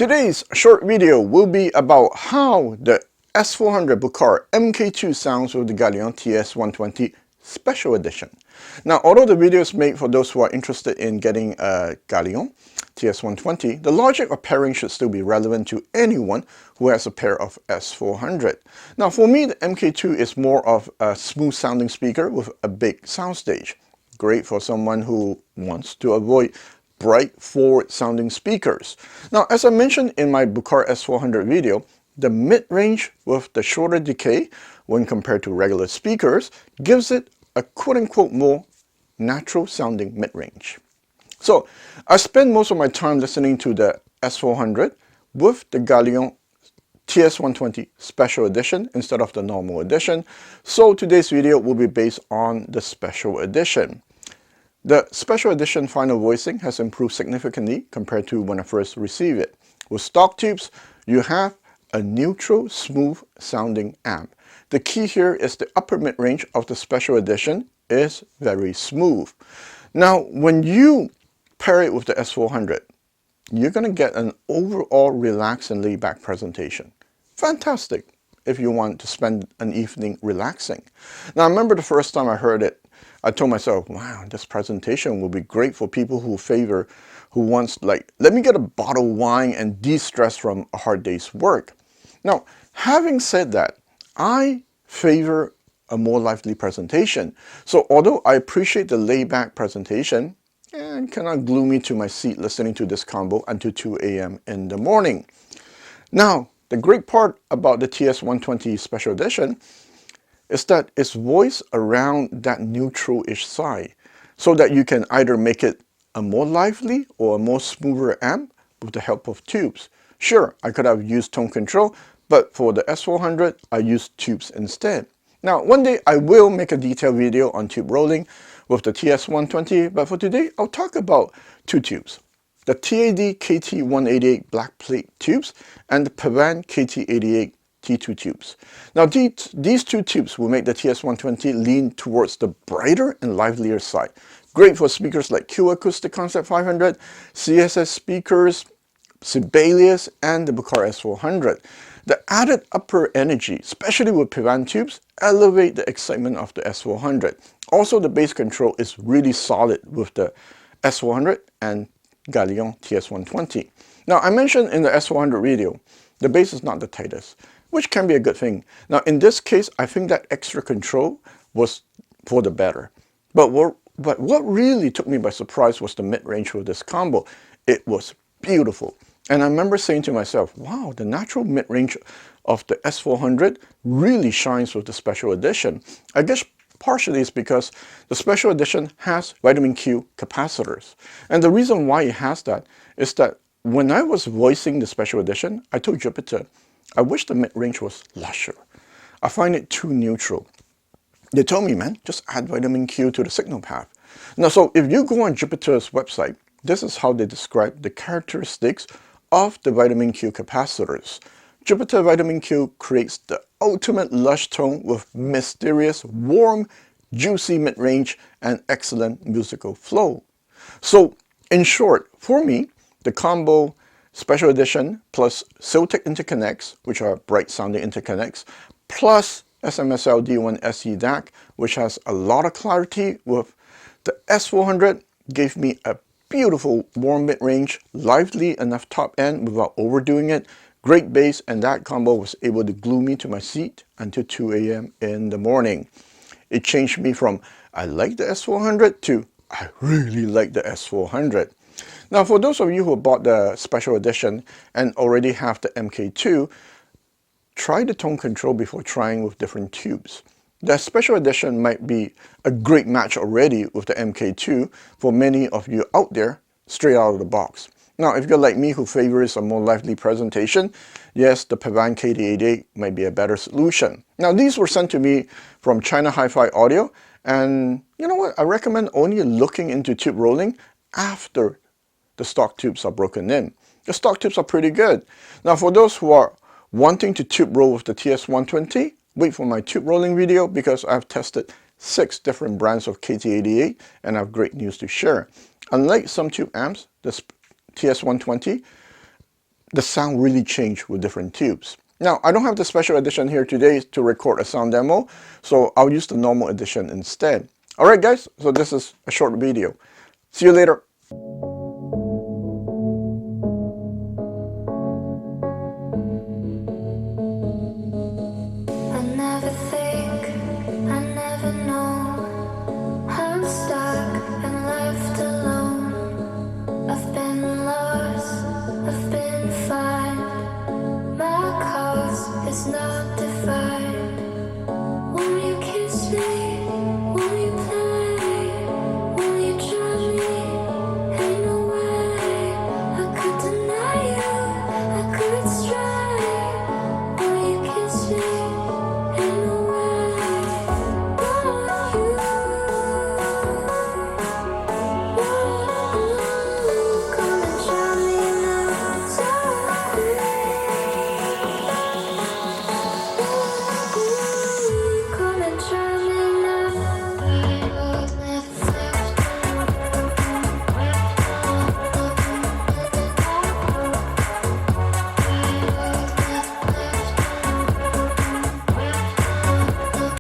Today's short video will be about how the S400 Buchardt MK2 sounds with the Galion TS120 Special Edition. Now, although the video is made for those who are interested in getting a Galion TS120, the logic of pairing should still be relevant to anyone who has a pair of S400. Now, for me, the MK2 is more of a smooth sounding speaker with a big soundstage. Great for someone who wants to avoid bright, forward-sounding speakers. Now, as I mentioned in my Buchardt S400 video, the mid-range with the shorter decay when compared to regular speakers gives it a quote-unquote more natural-sounding mid-range. So, I spend most of my time listening to the S400 with the Galion TS120 Special Edition instead of the normal edition. So today's video will be based on the Special Edition. The Special Edition final voicing has improved significantly compared to when I first received it. With stock tubes, you have a neutral, smooth sounding amp. The key here is the upper mid-range of the Special Edition is very smooth. Now, when you pair it with the S400, you're going to get an overall relaxed and laid-back presentation. Fantastic if you want to spend an evening relaxing. Now, I remember the first time I heard it, I told myself, wow, this presentation will be great for people who wants like, let me get a bottle of wine and de-stress from a hard day's work. Now, having said that, I favor a more lively presentation. So although I appreciate the laid-back presentation, and cannot glue me to my seat listening to this combo until 2 a.m. in the morning. Now, the great part about the TS120 Special Edition is that it's voiced around that neutral-ish side, so that you can either make it a more lively or a more smoother amp with the help of tubes. Sure, I could have used tone control, but for the S400, I used tubes instead. Now, one day I will make a detailed video on tube rolling with the TS120, but for today, I'll talk about two tubes. The TAD KT188 black plate tubes and the Pavan KT88 T2 tubes. Now these two tubes will make the TS120 lean towards the brighter and livelier side. Great for speakers like Acoustics Concept 500, CSS speakers, Sibelius, and the Buchardt S400. The added upper energy, especially with Pavan tubes, elevate the excitement of the S400. Also, the bass control is really solid with the S400 and Galion TS120. Now, I mentioned in the S400 video, the bass is not the tightest, which can be a good thing. Now, in this case, I think that extra control was for the better. But what really took me by surprise was the mid-range with this combo. It was beautiful. And I remember saying to myself, wow, the natural mid-range of the S400 really shines with the Special Edition. I guess partially it's because the Special Edition has vitamin Q capacitors. And the reason why it has that is that when I was voicing the Special Edition, I told Jupiter, I wish the mid-range was lusher. I find it too neutral. They told me, man, just add vitamin Q to the signal path. Now, so if you go on Jupiter's website, this is how they describe the characteristics of the vitamin Q capacitors. Jupiter Vitamin Q creates the ultimate lush tone with mysterious, warm, juicy mid-range and excellent musical flow. So, in short, for me, the combo Special Edition plus Siltec interconnects, which are bright sounding interconnects, plus SMSL D1 SE DAC, which has a lot of clarity with the S400, gave me a beautiful warm mid-range, lively enough top end without overdoing it, great bass, and that combo was able to glue me to my seat until 2 a.m. in the morning. It changed me from I like the S400 to I really like the S400. Now, for those of you who bought the Special Edition and already have the MK2, try the tone control before trying with different tubes. The Special Edition might be a great match already with the MK2 for many of you out there straight out of the box. Now, if you're like me who favors a more lively presentation, yes, the Pavan KT88 might be a better solution. Now, these were sent to me from China Hi-Fi Audio, and you know what? I recommend only looking into tube rolling after the stock tubes are broken in. The stock tubes are pretty good. Now, for those who are wanting to tube roll with the TS120, wait for my tube rolling video because I've tested 6 different brands of KT88 and I have great news to share. Unlike some tube amps, the TS120 the sound really changed with different tubes. Now, I don't have the special edition here today to record a sound demo, so I'll use the normal edition instead. Alright guys, so this is a short video. See you later. It's not defined.